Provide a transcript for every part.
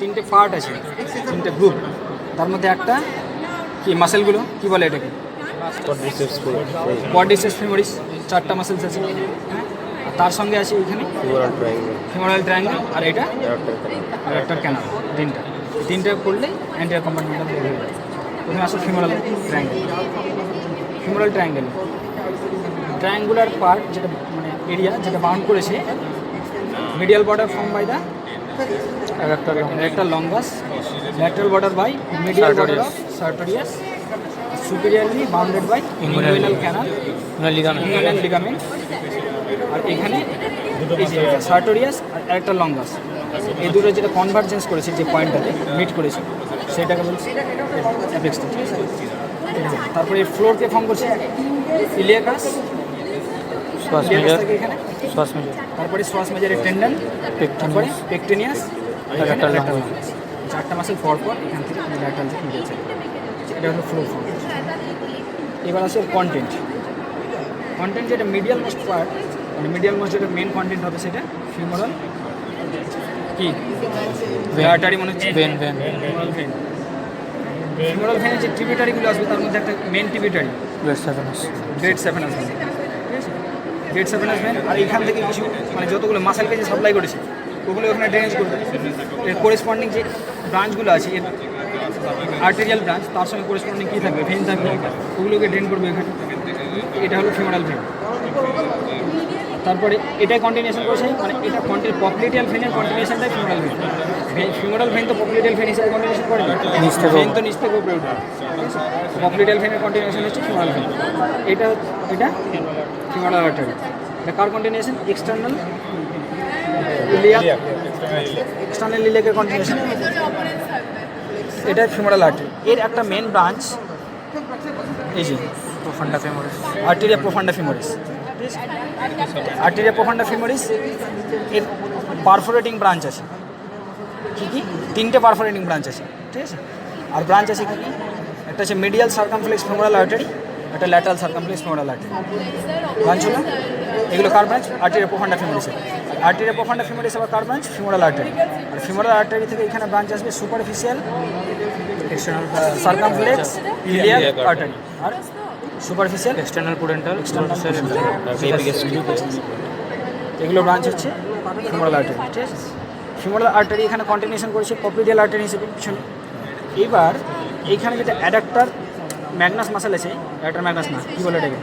তিনটে পার্ট আছে, তিনটে গ্রুপ। তার মধ্যে একটা কি মাসেলগুলো কি বলে এটাকে? কোয়াড্রিসেপস ফিমোরিস, চারটা মাসেলস আছে। হ্যাঁ, আর তার সঙ্গে আছে এখানে ফিমোরাল ট্রায়াঙ্গেল, আর এটা অ্যাডাক্টর ক্যানাল। তিনটা করলে অ্যান্টিরিয়র কম্পার্টমেন্টাল বের হয়ে যায়। প্রথমে আসলে ফিমোরাল ট্রায়াঙ্গেল ট্রায়াঙ্গুলার পার্ট, যেটা মানে এরিয়া যেটা বাউন্ড করেছে medial border form by the adductor longus, lateral border by medial border of sartorius, superiorly bounded by inguinal canal, inguinal ligament। আর এখানে এই যে সার্টোরিয়াস আর একটা লঙ্গাস, এই দুটো যেটা কনভার্জেন্স করেছে, যে পয়েন্টটাতে মিট করেছে, সেটাকে বলছি অ্যাপেক্সটা। ঠিক আছে, তারপরে এই ফ্লোরকে ফর্ম করছে ইলিয়াকাস, এখানে তারপরে শ্বাস মেজারের টেন্ডন, তারপরে পেকটেনিয়াস, চারটা মাসেল পর এখান থেকে ল্যাটারাল থেকে মিডিয়াল। এটা হলো ফ্লোর ফর্ম। এবার আসে কন্টেন্ট। যেটা মিডিয়াল মোস্ট পার্ট, মানে মিডিয়াল মোস্ট যেটা মেন কন্টেন্ট হবে, সেটা ফিমোরাল কি আর্টারি, মনে হচ্ছে ফিমোরাল ভেনের যে টিবিউটারিগুলো আসবে, তার মধ্যে একটা মেন টিবিউটারি গ্রেড 7 আসবে। ঠিক আছে, গ্রেড 7 আসবেন। আর এখান থেকে কিছু মানে যতগুলো মাসেলকে যে সাপ্লাই করেছে, ওগুলো ওখানে ড্রেনেজ করবে। এর কোরেসপন্ডিং যে ব্রাঞ্চগুলো আছে, এর আর্টেরিয়াল ব্রাঞ্চ, তার সঙ্গে কোরেসপন্ডিং কী থাকবে, ভেন থাকবে, ওগুলোকে ড্রেন করবে এখানে। এটা হলো ফিমোরাল ভেন। তারপরে এটাই কন্টিনিউশন করেছে, মানে এটা পপলিটিয়াল ভেনের কন্টিনিউশনটাই ফিমোরাল ভেন। ফিমোরাল ভেন তো পপলিটিয়াল ভেন হিসেবে কন্টিনিউশন করে না, ভেন তো নিচ থেকে উপরে উঠবে। পপলিটিয়াল ভেনের কন্টিনিউশন হচ্ছে ফিমোরাল ভেন। এটা ফিমোরাল আর্টারি। এটা কার কন্টিনিউশন? এক্সটার্নাল ইলিয়াকের কন্টিনিউশন। এটা ফিমোরাল আর্টারি। এর একটা মেন ব্রাঞ্চ এই যে profunda femoris, arteria profunda femoris. Arteria profunda femoris এর পারফোরেটিং ব্রাঞ্চ আছে। কী তিনটে পারফোরেটিং ব্রাঞ্চ আছে। ঠিক আছে, আর ব্রাঞ্চ আছে কী? একটা আছে মিডিয়াল সার্কামফ্লেক্স ফিমোরাল আর্টারি, একটা lateral circumflex femoral artery. Branch হলো এগুলো কার ব্রাঞ্চ? আর্টেরিয়া প্রোফান্ডা ফিমোরিসের। আর্টেরিয়া প্রোফান্ডা ফিমোরিস আবার কার ব্রাঞ্চ? Femoral artery. আর ফিমোরাল আর্টারি থেকে এখানে ব্রাঞ্চ আসবে সুপারফিশিয়াল সার্কামফ্লেক্স ইলিয়াক আর্টারি, আর সুপারফিশিয়াল এক্সটার্নাল পুডেন্টাল, এগুলো ব্রাঞ্চ হচ্ছে ফিমোরাল আর্টারি। ঠিক আছে, ফিমোরাল আর্টারি এখানে কন্টিনিউশন করেছে পপলিটিয়াল আর্টারি হিসেবে পিছনে। এবার এইখানে যেটা অ্যাডাক্টার ম্যাগনাস মাসেল আছে, অ্যাডাক্টার ম্যাগনাস না, কী বলে এটাকে?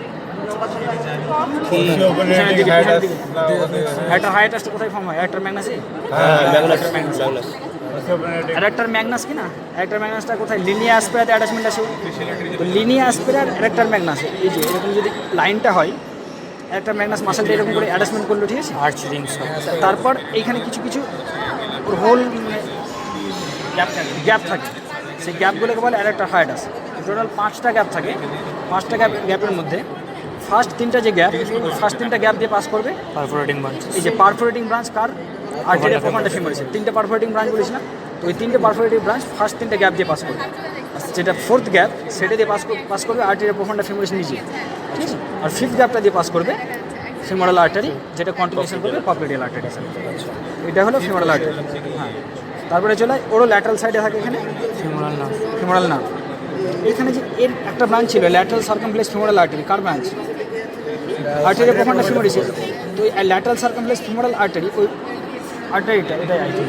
একটা হাইটাসটা কোথায় ফর্ম হয়? অ্যাডাক্টার ম্যাগনাসে, অ্যাডাক্টার ম্যাগনাস কি না? অ্যাডাক্টার ম্যাগনাসটা কোথায়? লিনিয়া অ্যাসপেরাতে অ্যাটাচমেন্ট আছে। তো লিনিয়া অ্যাসপেরার অ্যাডাক্টার ম্যাগনাস, এই যে এরকম যদি লাইনটা হয়, অ্যাডাক্টার ম্যাগনাস মাসেলটা এরকম করে অ্যাটাচমেন্ট করলো। ঠিক আছে, তারপর এইখানে কিছু হোল গ্যাপ থাকে, সেই গ্যাপগুলোকে বলে অ্যাডাক্টার হাইটাস। টোটাল 5টা গ্যাপ থাকে। 5টা গ্যাপের মধ্যে ফার্স্ট 3টা যে গ্যাপ, ফার্স্ট 3টা গ্যাপ দিয়ে পাস করবে পারফোরেটিং ব্রাঞ্চ। এই যে পারফোরেটিং ব্রাঞ্চ কার? আর্টেরিয়া প্রোফান্ডা ফিমোরিসের। 3টে পারফোরেটিং ব্রাঞ্চ বলেছি না, তো ওই 3টে পারফোরেটিং ব্রাঞ্চ ফার্স্ট 3টে গ্যাপ দিয়ে পাস করবে। যেটা 4th গ্যাপ, সেটা দিয়ে পাস করবে আর্টেরিয়া প্রোফান্ডা ফিমোরিস নিচে। ঠিক আছে, আর 5th গ্যাপটা দিয়ে পাস করবে ফিমোরাল আর্টারি, যেটা কন্টিনিউশন করবে পপলিটিয়াল আর্টারি। এটা হলো ফিমোরাল আর্টারি। হ্যাঁ, তারপরে চলে ওরও ল্যাটারাল সাইডে থাকে এখানে ফিমোরাল নার্ভ। এখানে যে এর একটা ব্রাঞ্চ ছিল ল্যাটারাল সার্কামফ্লেক্স ফিমোরাল আর্টারি, কার ব্রাঞ্চ? আর্টেরিয়া প্রোফান্ডা ফিমোরিসের। তো এই ল্যাটারাল সার্কামফ্লেক্স ফিমোরাল আর্টারি, ওই আর্টারিটা এটাই আইটি।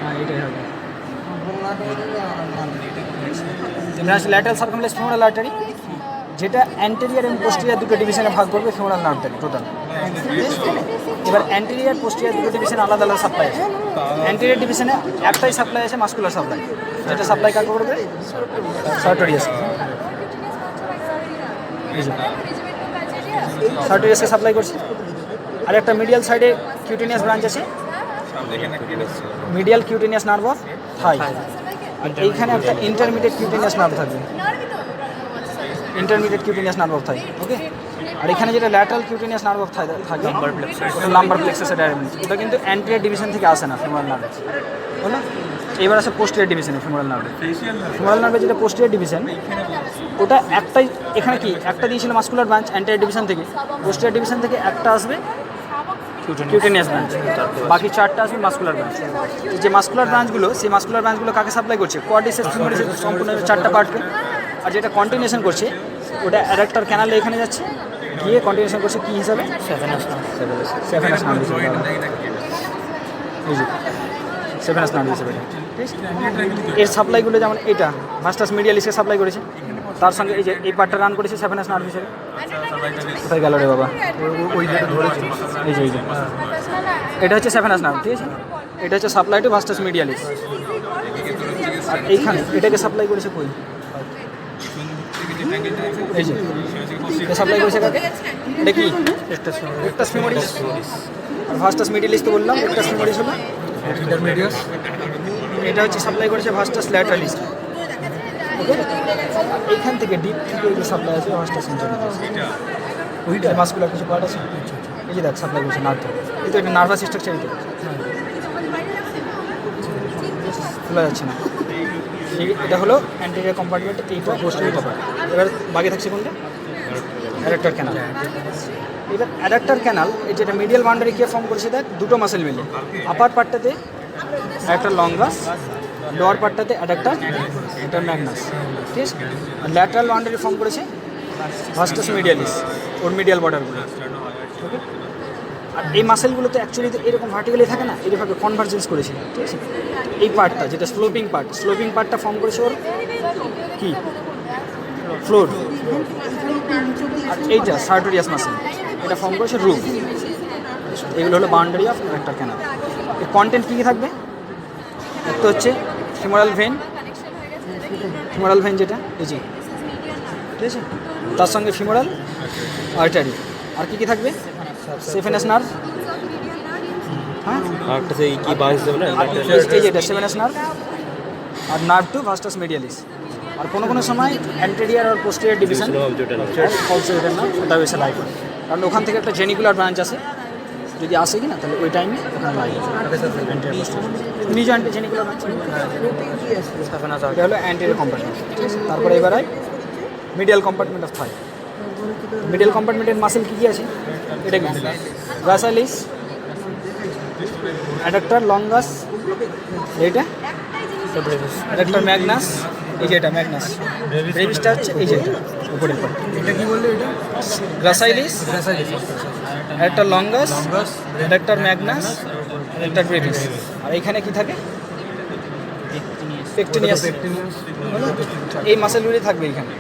হ্যাঁ, এটাই হবে ল্যাটারাল সার্কামফ্লেক্স ফিমোরাল আর্টারি, যেটা অ্যান্টেরিয়ার এবং পোস্টেরিয়ার দুটো ডিভিশনে ভাগ করবে ফিমোরাল নার্ভটাকে টোটাল। এবার অ্যান্টেরিয়ার পোস্টেরিয়ার দুটো ডিভিশনে আলাদা আলাদা সাপ্লাই আছে। অ্যান্টেরিয়ার ডিভিশনে একটাই সাপ্লাই আছে, মাস্কুলার সাপ্লাই, যেটা সাপ্লাই কাকে করবে? সার্টোরিয়াস। সার্টোরিয়াসকে সাপ্লাই করছে। আর একটা মিডিয়াল সাইডে কিউটেনিয়াস ব্রাঞ্চ আছে, মিডিয়াল কিউটেনিয়াস নার্ভ অফ থাই। আর এইখানে একটা ইন্টারমিডিয়েট কিউটেনিয়াস নার্ভ থাকবে, ইন্টারমিডিয়েট কিউটেনিয়াস নার্ভ অফ থাই। ওকে, আর এখানে যেটা ল্যাটারাল কিউটেনিয়াস নার্ভ অফ থাই থাকে, ওটা লাম্বার প্লেক্সাসের ডায়ারেক্ট। ওটা কিন্তু অ্যান্টেরিয়র ডিভিশন থেকে আসে না ফিমোরাল নার্ভ, হলো। এবার আছে পোস্টেরিয়র ডিভিশনে ফিমোরাল নার্ভে। ফিমোরাল নার্ভে যেটা পোস্টেরিয়র ডিভিশন, ওটা একটাই, এখানে কি একটা দিয়েছিল মাস্কুলার ব্রাঞ্চ অ্যান্টেরিয়র ডিভিশন থেকে, পোস্টেরিয়র ডিভিশন থেকে একটা আসবে কিউটেনিয়াস ব্রাঞ্চ, বাকি 4টা আসবে মাস্কুলার ব্রাঞ্চ। যে মাস্কুলার ব্রাঞ্চগুলো, সেই মাস্কুলার ব্রাঞ্চগুলো কাকে সাপ্লাই করছে? কোয়াড্রিসেপস ফিমোরিসেপস সম্পূর্ণ 4টা পার্টকে। আর যেটা কন্টিনিউশন করছে ওটা অ্যাডাক্টর ক্যানালে এখানে যাচ্ছে, গিয়ে কন্টিনিউশন করছে কী হিসাবে? সেভেনাস নার্ভ হিসেবে। এই যে সেভেনাস নার্ভ হিসেবে, ঠিক আছে? এর সাপ্লাইগুলো যেমন এটা ভাস্টাস মিডিয়ালিসকে সাপ্লাই করেছে, তার সঙ্গে এই যে এই পার্টটা রান করেছে সেভেনাস নার্ভ হিসেবে। কোথায় গেল রে বাবা? ওই যেটা ধরেছে, এই যে এটা হচ্ছে সেভেনাস নার্ভ, ঠিক আছে? এটা হচ্ছে সাপ্লাই টু ভাস্টাস মিডিয়ালিস। আর এইখানে এটাকে সাপ্লাই করেছে কই? এই যে এটা সাপ্লাই করেছে কাকে? এটা কি? Rectus femoris. আর ভাস্টাস মিডিয়ালিস তো বললাম, রেক্টাস ফিমোরিস হলো ইন্টারমিডিয়াস। এটা হচ্ছে সাপ্লাই করেছে ভাস্টাস ল্যাটারালিস। ওকে, এইখান থেকে ডিপ থেকে এই যে সাপ্লাই আছে ভাস্টাস ইন্টারমিডিয়াস। ওইটা মাস্কুলার কিছু পার্ট আছে, এই যে দেখ সাপ্লাই করেছে নার্ভ। এই তো এটা নার্ভাস স্ট্রাকচার, এটা খোলা যাচ্ছে না। এটা হলো অ্যান্টেরিয়র কম্পার্টমেন্ট, এইটা পোস্টেরিয়র কম্পার্টমেন্ট। এবার বাকি থাকছে কোনটা? Adductor canal. এবার অ্যাডাক্টর ক্যানাল এই যেটা মিডিয়াল বাউন্ডারি কে ফর্ম করেছে দেখ, দুটো মাসেল মিলে। আপার পার্টটাতে অ্যাডাক্টর লঙ্গাস, লোয়ার পার্টটাতে অ্যাডাক্টর ম্যাগনাস, ঠিক আছে? আর ল্যাটারাল বাউন্ডারি ফর্ম করেছে ভাস্টাস মিডিয়ালিস, ওর মিডিয়াল বর্ডারগুলো। ওকে, আর এই মাসেলগুলো তো অ্যাকচুয়ালি এরকম ভার্টিক্যালি থাকে না, এইভাবে কনভার্জেন্স করেছে, ঠিক আছে? এই পার্টটা যেটা স্লোপিং পার্টটা ফর্ম করেছে ওর কি? ফ্লোর। আর এইটা সার্টোরিয়াস মাসেল, এটা ফর্ম করেছে রুফ। এগুলো হলো বাউন্ডারি অফ অ্যাডাক্টর ক্যানাল। এর কন্টেন্ট কী কী থাকবে? একটা হচ্ছে ফিমোরাল ভেন যেটা এই যে, ঠিক আছে? তার সঙ্গে ফিমোরাল আর্টারি। আর কী কী থাকবে? সেভেনাস নার্ভ, হ্যাঁ, এই যেটা সেভেনাস নার্ভ, আর নার্ভ টু ভাস্টাস মিডিয়ালিস। আর কোনো সময় অ্যান্টেরিয়র আর পোস্টেরিয়র ডিভিশন অলসো এটা নার্ভ, ওটাও এসে লাই করে, কারণ ওখান থেকে একটা জেনিকুলার ব্রাঞ্চ আছে, যদি আসে কি না তাহলে ওই টাইমে ওখানে লাই আছে অ্যান্টেরিয়র পোস্টেরিয়র, নিজে জেনিকুলার ব্রাঞ্চ। এটা হলো অ্যান্টেরিয়র কম্পার্টমেন্ট, ঠিক আছে? তারপরে এবার হয় medial compartment of thigh. Medial কম্পার্টমেন্টের মাসেল কী কী আছে? এটা কি? গ্রাসাইলিস, অ্যাডাক্টর লঙ্গাস, এইটা অ্যাডাক্টর ম্যাগনাস, এই যে এটা ম্যাগনাস। ব্রেভিসটা হচ্ছে এই যে এটা উপরের পার্ট। এটা কি বললে? এটা gracilis, adductor longus, adductor magnus, adductor brevis. আর এইখানে কি থাকে? পেকটিনিয়াস। এই মাসেলগুলি থাকবে এইখানে।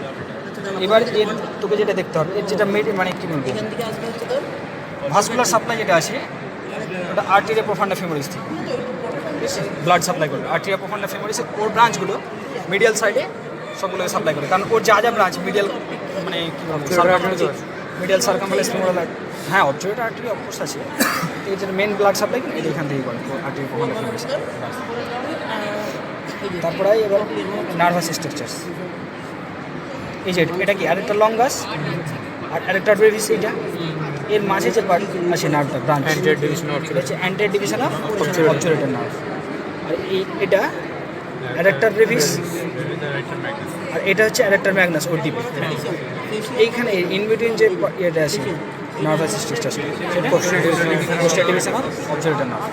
এবার এর তোকে যেটা দেখতে হবে, এর যেটা মানে কী বলবো, ভাস্কুলার সাপ্লাই যেটা আছে ওটা আর্টেরিয়া প্রফান্ডা ফিমোরিস থেকে, ঠিক আছে? ব্লাড সাপ্লাই করবে আর্টেরিয়া প্রফান্ডা ফিমোরিসে। ওর ব্রাঞ্চগুলো মিডিয়াল সাইডে সবগুলোকে সাপ্লাই করে, কারণ ওর যা ব্রাঞ্চ মিডিয়াল, মানে কী বলবো, মিডিয়াল সার্কামফারেন্স ফিমোরাল, হ্যাঁ অবজুরেটর আর্টারি অফকোর্স আছে। এই যেটা মেন ব্লাড সাপ্লাই এটা এখান থেকেই করে আর্টেরিয়া প্রফান্ডা ফিমোরিস। তারপরে এবার নার্ভাস স্ট্রাকচার, এই যে এটা কি? অ্যাডাক্টর লঙ্গাস আর অ্যাডাক্টর ব্রেভিস। এইটা এর মাঝে যে পার্ট আছে নার্ভটা ব্রাঞ্চ, এটা হচ্ছে anterior division of obturator nerve. আর এটা অ্যাডাক্টর ব্রেভিস, আর এটা হচ্ছে অ্যাডাক্টর ম্যাগনাস, ওর ডিপে। এইখানে ইনবিটুইন যে ইয়েটা আছে নার্ভাস স্ট্রাকচার, সেটা posterior division of obturator nerve.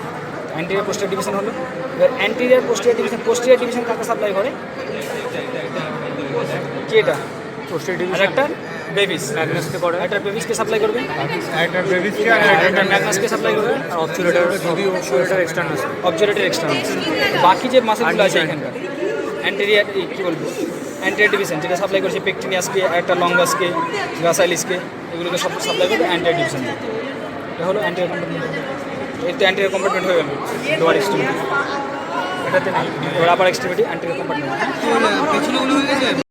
Anterior posterior division হলো। এবার অ্যান্টেরিয়র পোস্টেরিয়র ডিভিশন কাকে সাপ্লাই করে? কি এটা? অ্যাডাক্টর ব্রেভিস ম্যাগনাসকে করে, অ্যাডাক্টর ব্রেভিসকে সাপ্লাই করবে, অ্যাডাক্টর ব্রেভিসকে আর অ্যাডাক্টর ম্যাগনাসকে সাপ্লাই করবে, আর অবজুরেটর এক্সটার্নাল। বাকি যে মাসেলগুলো আছে এখানকার অ্যান্টেরিয়র, কী বলবো, অ্যান্টেরিয়র ডিভিশন যেটা সাপ্লাই করছে পেকটিনিয়াসকে, একটা লঙ্গাসকে, গ্রাসাইলিসকে, এগুলোকে সব সাপ্লাই করবে অ্যান্টেরিয়র ডিভিশন। এটা হলো অ্যান্টেরিয়র কম্পার্টমেন্ট। এতে অ্যান্টেরিয়র কম্পার্টমেন্ট হয়ে গেল লোয়ার এক্সট্রিমিটি, এটাতে নেই। এবার আপার এক্সট্রিমিটি অ্যান্টেরিয়র কম্পার্টমেন্ট।